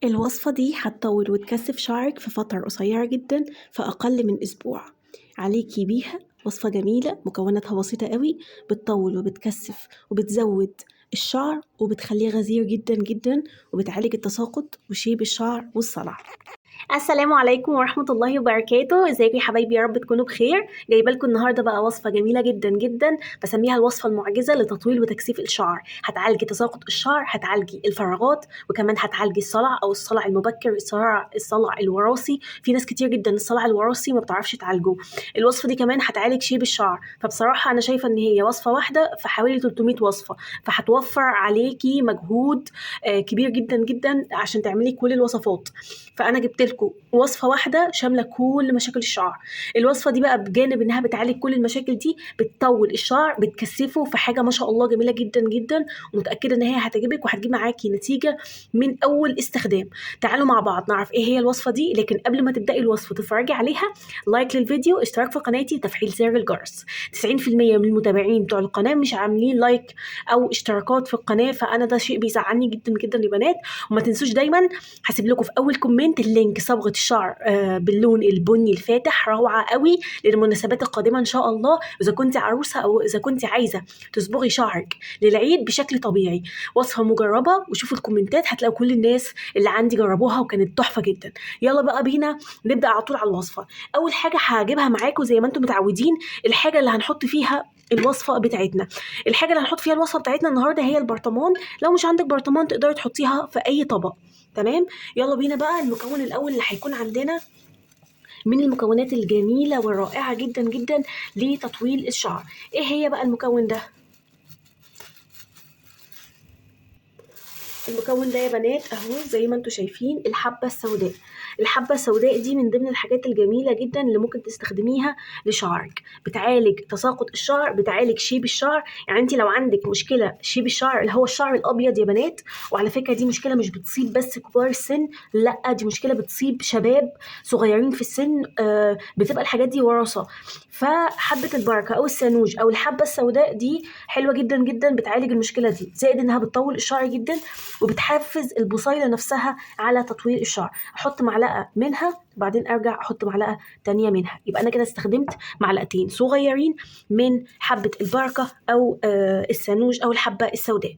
الوصفة دي هتطول وتكثف شعرك في فترة قصيرة جدا، في أقل من أسبوع. عليكي بيها. وصفة جميلة مكوناتها بسيطة قوي، بتطول وبتكثف وبتزود الشعر وبتخليه غزير جدا جدا، وبتعالج التساقط وشيب الشعر والصلع. السلام عليكم ورحمة الله وبركاته. ازيكم يا حبايبي؟ يا رب تكونوا بخير. جايبه لكم النهارده بقى وصفة جميلة جدا جدا، بسميها الوصفة المعجزة لتطويل وتكثيف الشعر. هتعالجي تساقط الشعر، هتعالجي الفراغات، وكمان هتعالجي الصلع او الصلع المبكر، الصلع الوراثي. في ناس كتير جدا الصلع الوراثي ما بتعرفش تعالجه. الوصفة دي كمان هتعالج شيب الشعر. فبصراحة انا شايفة ان هي وصفة واحدة في حوالي 300 وصفة، فهتوفر عليكي مجهود كبير جدا جدا عشان تعملي كل الوصفات. فانا جبت لكم وصفه واحده شامله كل مشاكل الشعر. الوصفه دي بقى بجانب انها بتعالج كل المشاكل دي، بتطول الشعر، بتكثفه في حاجه ما شاء الله جميله جدا جدا، ومتاكده ان هي هتعجبك وهتجيب معاكي نتيجه من اول استخدام. تعالوا مع بعض نعرف ايه هي الوصفه دي. لكن قبل ما تبداي الوصفه تتفرجي عليها، لايك للفيديو، اشتراك في قناتي، تفعيل زر الجرس. 90% من المتابعين بتوع القناه مش عاملين لايك او اشتراكات في القناه، فانا ده شيء بيزعلني جدا جدا يا بنات. وما تنسوش دايما، هسيب لكم في اول كومنت اللينك صبغه الشعر باللون البني الفاتح، روعه قوي للمناسبات القادمه ان شاء الله. اذا كنت عروسه او اذا كنت عايزه تصبغي شعرك للعيد بشكل طبيعي، وصفه مجربه. وشوفوا الكومنتات هتلاقوا كل الناس اللي عندي جربوها وكانت تحفه جدا. يلا بقى بينا نبدا على طول على الوصفه. اول حاجه هجيبها معاكم زي ما انتم متعودين، الحاجه اللي هنحط فيها الوصفه بتاعتنا. الحاجه اللي هنحط فيها الوصفه بتاعتنا النهارده هي البرطمان. لو مش عندك برطمان تقدري تحطيها في اي طبق. تمام، يلا بينا بقى. المكون الاول اللي هيكون عندنا من المكونات الجميله والرائعه جدا جدا لتطويل الشعر، ايه هي بقى المكون ده؟ المكون ده يا بنات اهو زي ما انتم شايفين، الحبه السوداء. الحبه السوداء دي من ضمن الحاجات الجميله جدا اللي ممكن تستخدميها لشعرك. بتعالج تساقط الشعر، بتعالج شيب الشعر. يعني انت لو عندك مشكله شيب الشعر اللي هو الشعر الابيض يا بنات، وعلى فكره دي مشكله مش بتصيب بس كبار السن، لا دي مشكله بتصيب شباب صغيرين في السن. بتبقى الحاجات دي وراثه. فحبه البركه او السانوج او الحبه السوداء دي حلوه جدا جدا، بتعالج المشكله دي، زائد انها بتطول الشعر جدا وبتحفز البصيلة نفسها على تطويل الشعر. احط معلقة منها بعدين ارجع احط معلقة تانية منها، يبقى انا كده استخدمت معلقتين صغيرين من حبة البركة او السانوج او الحبة السوداء.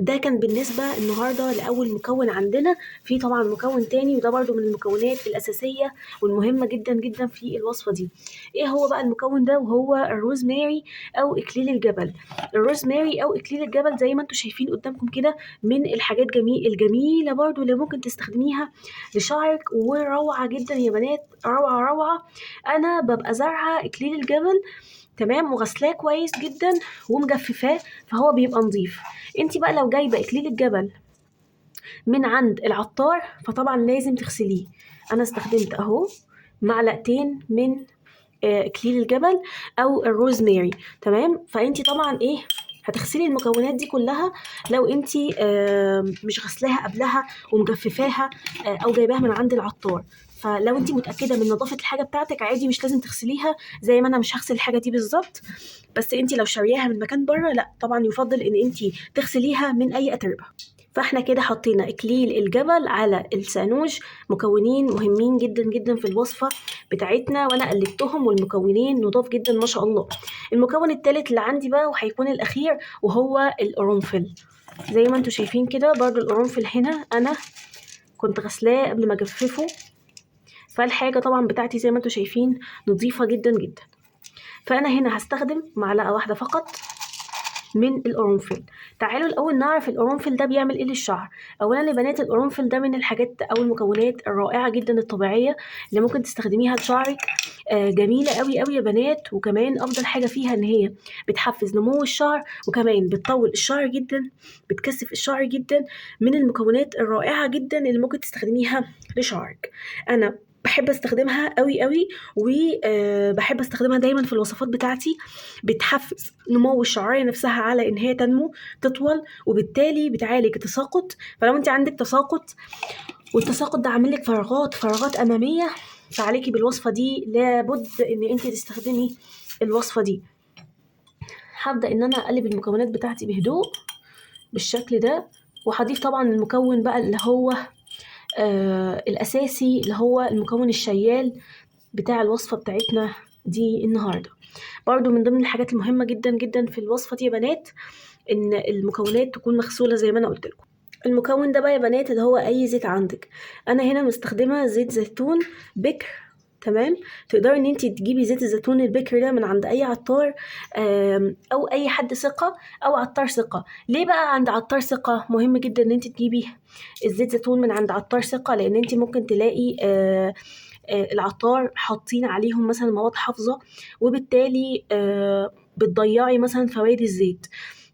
ده كان بالنسبة النهاردة لأول مكون عندنا. في طبعا مكون تاني وده برضو من المكونات الأساسية والمهمة جدا جدا في الوصفة دي. ايه هو بقى المكون ده؟ وهو الروزماري أو إكليل الجبل. الروزماري أو إكليل الجبل زي ما انتم شايفين قدامكم كده، من الحاجات الجميلة برضو اللي ممكن تستخدميها لشعرك، وروعة جدا يا بنات، روعة روعة. أنا ببقى زارعة إكليل الجبل، تمام، وغسلاه كويس جدا ومجففاه، فهو بيبقى نظيف. انتي بقى لو جايبه اكليل الجبل من عند العطار فطبعا لازم تغسليه. انا استخدمت اهو معلقتين من اكليل الجبل او الروزماري، تمام. فانتي طبعا ايه، هتغسلي المكونات دي كلها. لو انتي مش غسلاها قبلها ومجففاها او جايباها من عند العطار، فلو انتي متاكده من نظافه الحاجه بتاعتك عادي، مش لازم تغسليها زي ما انا مش هغسل الحاجه دي بالظبط. بس انتي لو شارياها من مكان بره، لا طبعا يفضل ان انتي تغسليها من اي اتربه. فاحنا كده حطينا اكليل الجبل على السانوج، مكونين مهمين جدا جدا في الوصفه بتاعتنا، وانا قلبتهم والمكونين نضاف جدا ما شاء الله. المكون الثالث اللي عندي بقى وهيكون الاخير وهو القرنفل. زي ما انتم شايفين كده برضو القرنفل هنا انا كنت غسلاه قبل ما اجففه، فالحاجه طبعا بتاعتي زي ما انتم شايفين نظيفه جدا جدا. فانا هنا هستخدم معلقه واحده فقط من القرنفل. تعالوا الاول نعرف القرنفل ده بيعمل ايه للشعر. اولا يا بنات، القرنفل ده من الحاجات او المكونات الرائعه جدا الطبيعيه اللي ممكن تستخدميها لشعرك. جميله قوي قوي يا بنات، وكمان افضل حاجه فيها ان هي بتحفز نمو الشعر، وكمان بتطول الشعر جدا، بتكثف الشعر جدا. من المكونات الرائعه جدا اللي ممكن تستخدميها لشعرك. انا بحب استخدمها قوي قوي، وبحب استخدمها دايما في الوصفات بتاعتي. بتحفز نمو الشعريه نفسها على ان هي تنمو تطول، وبالتالي بتعالج التساقط. فلو انت عندك تساقط والتساقط ده عامل لك فراغات اماميه، فعليكي بالوصفه دي، لابد ان انت تستخدمي الوصفه دي. هبدا ان انا اقلب المكونات بتاعتي بهدوء بالشكل ده، وهضيف طبعا المكون بقى اللي هو الأساسي اللي هو المكون الشيال بتاع الوصفة بتاعتنا دي النهاردة. برضو من ضمن الحاجات المهمة جدا جدا في الوصفة دي يا بنات إن المكونات تكون مغسولة زي ما أنا قلت لكم. المكون ده بقى يا بنات اللي هو أي زيت عندك. أنا هنا مستخدمة زيت زيتون بكر. تمام. تقدري ان انت تجيبي زيت الزيتون البكر ده من عند اي عطار او اي حد ثقه او عطار ثقه. ليه بقى عند عطار ثقه مهم جدا ان انت تجيبي الزيت زيتون من عند عطار ثقه؟ لان انت ممكن تلاقي العطار حاطين عليهم مثلا مواد حافظه، وبالتالي بتضيعي مثلا فوائد الزيت.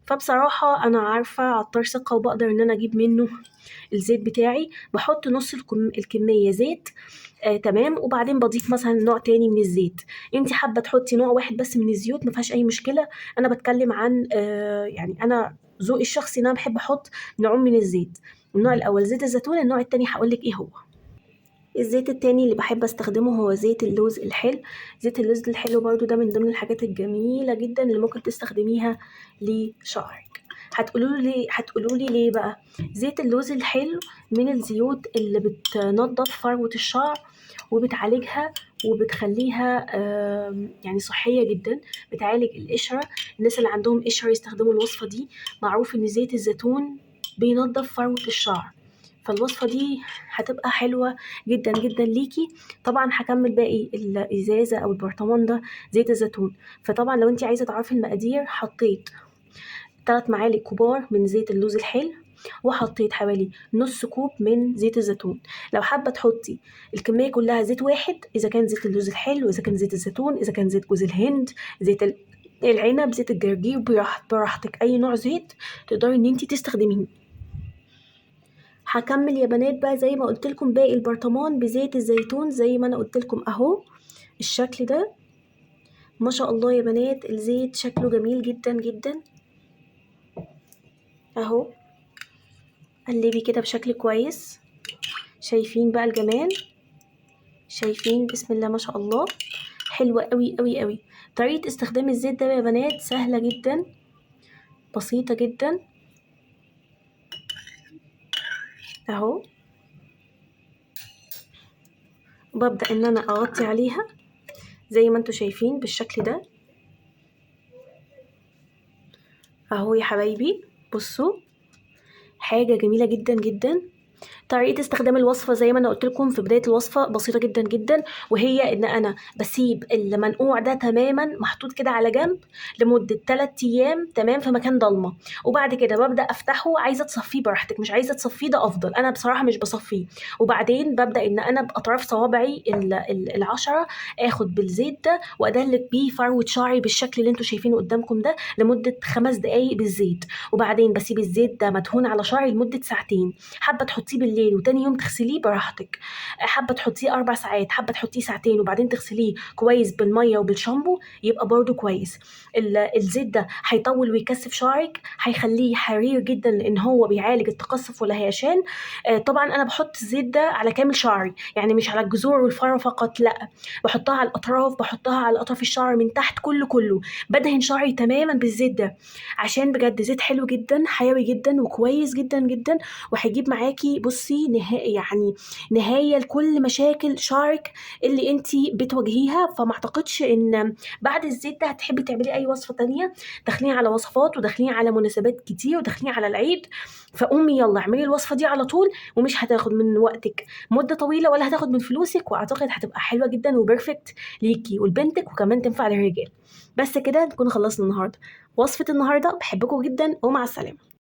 فبصراحه انا عارفه عطار ثقه وبقدر ان انا اجيب منه الزيت بتاعي. بحط نص الكميه زيت. تمام. وبعدين بضيف مثلا نوع تاني من الزيت. انت حابه تحطي نوع واحد بس من الزيوت ما فيهاش اي مشكله. انا بتكلم عن يعني انا ذوقي الشخصي ان انا بحب احط نوعين من الزيت. النوع الاول زيت الزيتون، النوع التاني هقولك ايه هو. الزيت التاني اللي بحب استخدمه هو زيت اللوز الحلو. زيت اللوز الحلو برضو ده من ضمن الحاجات الجميله جدا اللي ممكن تستخدميها لشعرك. هتقولوا لي ليه بقى؟ زيت اللوز الحلو من الزيوت اللي بتنظف فروة الشعر وبتعالجها وبتخليها يعني صحية جدا. بتعالج القشرة. الناس اللي عندهم قشرة يستخدموا الوصفة دي. معروف ان زيت الزيتون بينظف فروة الشعر. فالوصفة دي هتبقى حلوة جدا جدا ليكي. طبعا هكمل باقي الازازة او البرطمان ده زيت الزيتون. فطبعا لو انت عايزة تعرفي المقادير، حطيت 3 معالق كبار من زيت اللوز الحلو، وحطيت حوالي نص كوب من زيت الزيتون. لو حابة تحطي الكمية كلها زيت واحد، إذا كان زيت اللوز الحلو، إذا كان زيت الزيتون، إذا كان زيت جوز الهند، زيت العنب، زيت الجرجير، براحتك. أي نوع زيت تقدري إن انتي تستخدميه. هكمل يا بنات بقى زي ما قلت لكم باقي البرطمان بزيت الزيتون زي ما أنا قلت لكم أهو الشكل ده. ما شاء الله يا بنات الزيت شكله جميل جدا جدا أهو. قلبي كده بشكل كويس. شايفين بقى الجمال؟ شايفين؟ بسم الله ما شاء الله. حلوة قوي قوي قوي. طريقة استخدام الزيت ده يا بنات سهلة جدا، بسيطة جدا اهو. ببدأ ان انا اغطي عليها زي ما انتوا شايفين بالشكل ده اهو يا حبايبي. بصوا حاجة جميلة جدا جدا. طريقة استخدام الوصفة زي ما أنا قلت لكم في بداية الوصفة بسيطة جدا جدا، وهي إن أنا بسيب المنقوع ده تماما محطوط كده على جنب لمدة 3 أيام تمام في مكان ضلمة. وبعد كده ببدأ أفتحه. عايزة تصفيه براحتك، مش عايزة تصفيه ده أفضل. أنا بصراحة مش بصفيه. وبعدين ببدأ إن أنا بأطراف صوابعي العشرة آخد بالزيت ده وأدلك بيه فروة شعري بالشكل اللي انتوا شايفينه قدامكم ده لمدة 5 دقايق بالزيت. وبعدين بسيب الزيت ده مدهون على شعري لمدة ساعتين. حابة تحطيه بالليل وتاني يوم تغسليه براحتك. حابة تحطيه 4 ساعات، حابة تحطيه ساعتين وبعدين تغسليه كويس بالمية وبالشامبو يبقى برضو كويس. الزيت ده هيطول ويكثف شعرك، هيخليه حرير جدا لان هو بيعالج التقصف والهيشان. طبعا انا بحط الزيت ده على كامل شعري، يعني مش على الجذور والفروه فقط، لا، بحطها على الاطراف، بحطها على اطراف الشعر من تحت كله. بدهن شعري تماما بالزيت ده عشان بجد زيت حلو جدا حيوي جدا وكويس جدا جدا. وهيجيب معاكي بصي يعني نهايه لكل مشاكل شعرك اللي انتي بتواجهيها. فما اعتقدش ان بعد الزيت ده هتحبي تعملي اي وصفه تانية. داخلين على وصفات وداخلين على مناسبات كتير وداخلين على العيد، فقومي يلا اعملي الوصفه دي على طول. ومش هتاخد من وقتك مده طويله ولا هتاخد من فلوسك، واعتقد هتبقى حلوه جدا وبرفكت ليكي ولبنتك وكمان تنفع للرجال. بس كده نكون خلصنا النهارده وصفه النهارده. بحبكم جدا ومع السلامه.